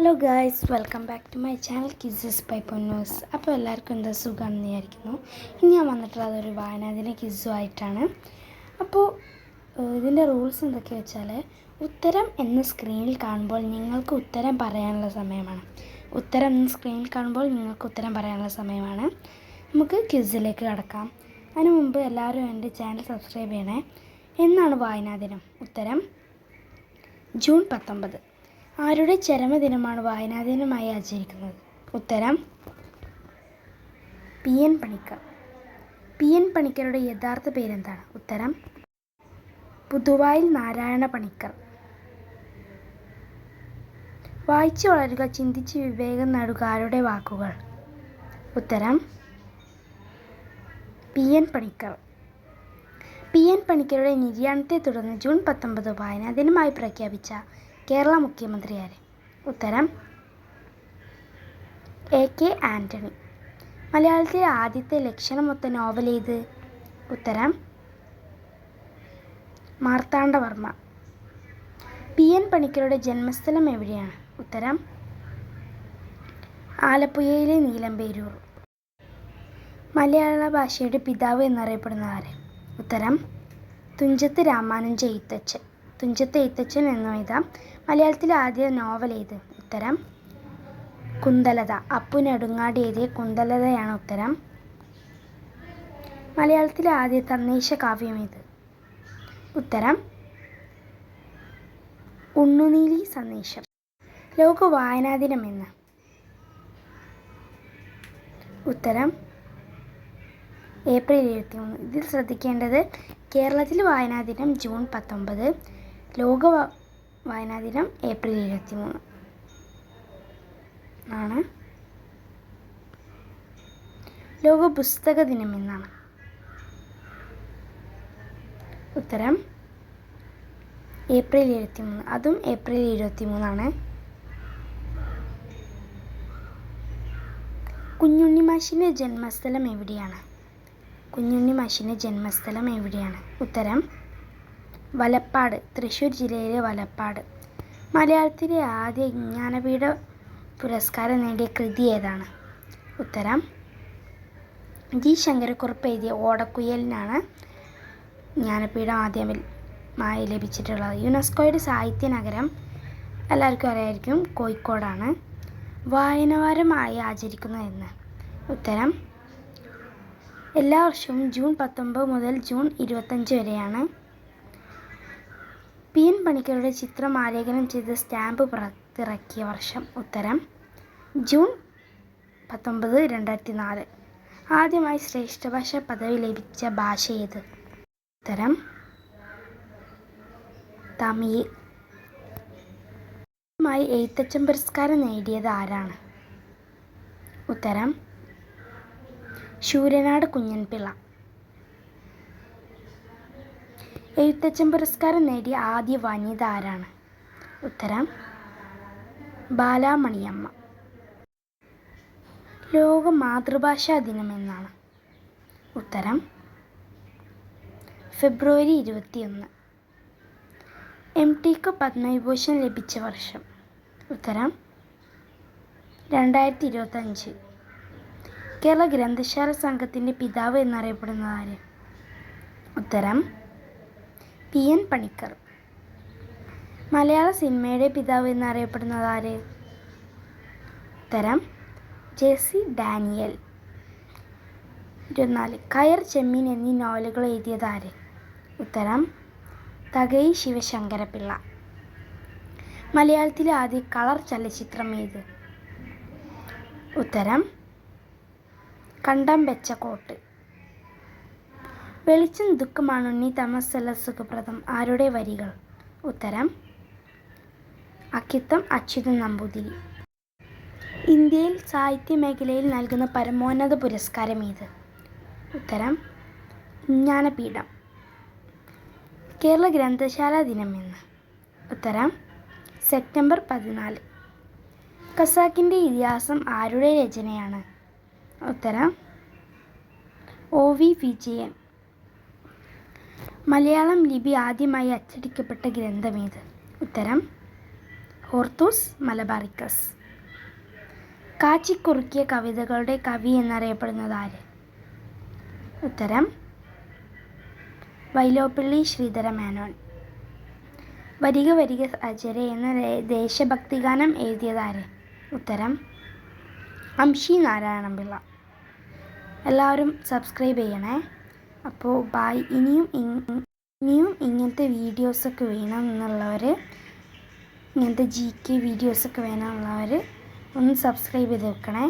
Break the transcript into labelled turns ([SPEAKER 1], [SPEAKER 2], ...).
[SPEAKER 1] Hello guys, welcome back to my channel kisses by Ponnus. അപ്പോൾ എല്ലാവർക്കും എന്താ സുഖമാണെന്ന് വിചാരിക്കുന്നു. ഇനി ഞാൻ വന്നിട്ടുള്ളത് ഒരു വായനാദിന ക്വിസുമായിട്ടാണ്. അപ്പോൾ ഇതിൻ്റെ റൂൾസ് എന്തൊക്കെയാ വെച്ചാൽ, ഉത്തരം എന്ന് സ്ക്രീനിൽ കാണുമ്പോൾ നിങ്ങൾക്ക് ഉത്തരം പറയാനുള്ള സമയമാണ്. നമുക്ക് ക്വിസിലേക്ക് കടക്കാം. അതിനു മുമ്പ് എല്ലാവരും എൻ്റെ ചാനൽ സബ്സ്ക്രൈബ് ചെയ്യണേ. എന്നാണ് വായനാദിനം? ഉത്തരം ജൂൺ 19. ആരുടെ ചരമദിനമാണ് വായനാദിനമായി ആചരിക്കുന്നത്? ഉത്തരം P N Panicker. P N പണിക്കരുടെ യഥാർത്ഥ പേരെന്താണ്? ഉത്തരം പുതുവായിൽ നാരായണ പണിക്കർ. വായിച്ചു വളരുക, ചിന്തിച്ച് വിവേകം നേടുക ആരുടെ വാക്കുകൾ? ഉത്തരം P N Panicker. P N പണിക്കരുടെ നിര്യാണത്തെ തുടർന്ന് ജൂൺ 19 വായനാദിനമായി പ്രഖ്യാപിച്ച കേരള മുഖ്യമന്ത്രി ആര്? ഉത്തരം എ.കെ. ആൻ്റണി. മലയാളത്തിലെ ആദ്യത്തെ ലക്ഷണമൊത്ത നോവൽ ഏത്? ഉത്തരം മാർത്താണ്ഡവർമ്മ. പി എൻ പണിക്കരുടെ ജന്മസ്ഥലം എവിടെയാണ്? ഉത്തരം ആലപ്പുഴയിലെ നീലമ്പേരൂർ. മലയാള ഭാഷയുടെ പിതാവ് എന്നറിയപ്പെടുന്ന ആര്? ഉത്തരം തുഞ്ചത്ത് രാമാനുജ എഴുത്തച്ഛൻ. തുഞ്ചത്ത് എഴുത്തച്ഛൻ എന്നു എഴുതാം. മലയാളത്തിലെ ആദ്യ നോവൽ ഏത്? ഉത്തരം കുന്തലത. അപ്പു നെടുങ്ങാടി എഴുതിയ കുന്തലതയാണ് ഉത്തരം. മലയാളത്തിലെ ആദ്യ തദ്ദേശ കാവ്യം ഏത്? ഉത്തരം ഉണ്ണുനീലി സന്ദേശം. ലോക വായനാ ദിനം എന്ന്? ഉത്തരം ഏപ്രിൽ 23. ഇതിൽ ശ്രദ്ധിക്കേണ്ടത്, കേരളത്തിൽ വായനാ ദിനം ജൂൺ 19, ലോക വായനാ ദിനം ഏപ്രിൽ 23 ആണ്. ലോക പുസ്തക ദിനം എന്നാണ്? ഉത്തരം ഏപ്രിൽ 23. അതും ഏപ്രിൽ 23 ആണ്. കുഞ്ഞുണ്ണി മാഷിൻ്റെ ജന്മസ്ഥലം എവിടെയാണ്? ഉത്തരം വലപ്പാട്. തൃശ്ശൂർ ജില്ലയിലെ വലപ്പാട്. മലയാളത്തിലെ ആദ്യ ജ്ഞാനപീഠ പുരസ്കാരം നേടിയ കൃതി ഏതാണ്? ഉത്തരം ജി ശങ്കരക്കുറുപ്പ് എഴുതിയ ഓടക്കുഴലിനാണ് ജ്ഞാനപീഠം ആദ്യമായി ലഭിച്ചിട്ടുള്ളത്. യുനെസ്കോയുടെ സാഹിത്യ നഗരം എല്ലാവർക്കും അറിയായിരിക്കും, കോഴിക്കോടാണ്. വായനവാരമായി ആചരിക്കുന്നതെന്ന്? ഉത്തരം എല്ലാ വർഷവും ജൂൺ 19 മുതൽ ജൂൺ 25 വരെയാണ്. പി എൻ പണിക്കരുടെ ചിത്രം ആലേഖനം ചെയ്ത് സ്റ്റാമ്പ് പുറത്തിറക്കിയ വർഷം? ഉത്തരം ജൂൺ 19, 2004. ആദ്യമായി ശ്രേഷ്ഠ ഭാഷ പദവി ലഭിച്ച ഭാഷ ഏത്? ഉത്തരം തമിഴ്. ആദ്യമായി എഴുത്തച്ഛൻ പുരസ്കാരം നേടിയത് ആരാണ്? ഉത്തരം ശൂരനാട് കുഞ്ഞൻപിള്ള. എഴുത്തച്ഛൻ പുരസ്കാരം നേടിയ ആദ്യ വനിത ആരാണ്? ഉത്തരം ബാലാമണിയമ്മ. ലോക മാതൃഭാഷാ ദിനം എന്നാണ്? ഉത്തരം ഫെബ്രുവരി 21. എം.ടിക്ക് പത്മവിഭൂഷൺ ലഭിച്ച വർഷം? ഉത്തരം 2025. കേരള ഗ്രന്ഥശാല സംഘത്തിൻ്റെ പിതാവ് എന്നറിയപ്പെടുന്നത് ആര്? ഉത്തരം പി എൻ പണിക്കർ. മലയാള സിനിമയുടെ പിതാവ് എന്നറിയപ്പെടുന്നത് ആര്? ഉത്തരം ജെ.സി. ഡാനിയൽ. 24. കയർ, ചെമ്മീൻ എന്നീ നോവലുകൾ എഴുതിയത് ആര്? ഉത്തരം തകഴി ശിവശങ്കരപിള്ള. മലയാളത്തിലെ ആദ്യ കളർ ചലച്ചിത്രം ഏത്? ഉത്തരം കണ്ടം വെച്ച കോട്ട്. വെളിച്ചം ദുഃഖമാണുണ്ണി, തമസ്സല്ല സുഖപ്രദം ആരുടെ വരികൾ? ഉത്തരം അക്കിത്തം അച്യുതൻ നമ്പൂതിരി. ഇന്ത്യയിൽ സാഹിത്യ മേഖലയിൽ നൽകുന്ന പരമോന്നത പുരസ്കാരം ഏത്? ഉത്തരം ജ്ഞാനപീഠം. കേരള ഗ്രന്ഥശാല ദിനം എന്ന്? ഉത്തരം സെപ്റ്റംബർ 14. ഖസാക്കിൻ്റെ ഇതിഹാസം ആരുടെ രചനയാണ്? ഉത്തരം ഒ.വി. വിജയൻ. മലയാളം ലിപി ആദ്യമായി അച്ചടിക്കപ്പെട്ട ഗ്രന്ഥമേത്? ഉത്തരം ഹോർത്തൂസ് മലബാറിക്കസ്. കാച്ചിക്കുറുക്കിയ കവിതകളുടെ കവി എന്നറിയപ്പെടുന്നത് ആര്? ഉത്തരം വൈലോപ്പിള്ളി ശ്രീധരമേനോൻ. വരിക വരിക അജരെ എന്ന ദേശഭക്തിഗാനം എഴുതിയതാര്? ഉത്തരം അംഷി നാരായണപിള്ള. എല്ലാവരും സബ്സ്ക്രൈബ് ചെയ്യണേ. അപ്പോൾ ബായ്. ഇനിയും ഇങ്ങനത്തെ വീഡിയോസൊക്കെ വേണമെന്നുള്ളവർ, ഇങ്ങനത്തെ GK വീഡിയോസൊക്കെ വേണമെന്നുള്ളവർ ഒന്ന് സബ്സ്ക്രൈബ് ചെയ്ത് വെക്കണേ.